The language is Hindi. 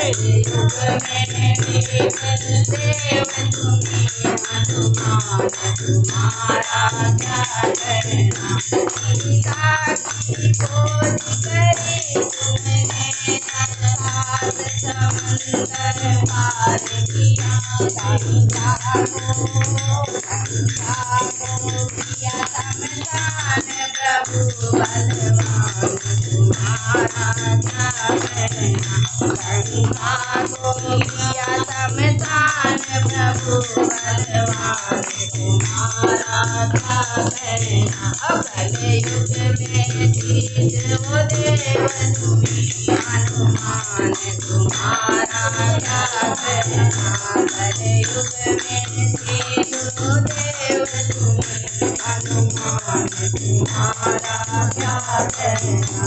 युग में देव तुम्हें हनुमान तुम्हारा क्या कहना। सीता की खोज करी तुमने सात समंदर पार किया। संध्या को किया समझान प्रभु बलवान तुम्हारा क्या कहना। संध्या को किया समझान प्रभु बलवान तुम्हारा क्या कहना। कलयुग में शीश वो देव तुम्हें हनुमान तुम्हारा क्या कहना। कलयुग में शीश वो देव तुम्हें हनुमान तुम्हारा क्या कहना।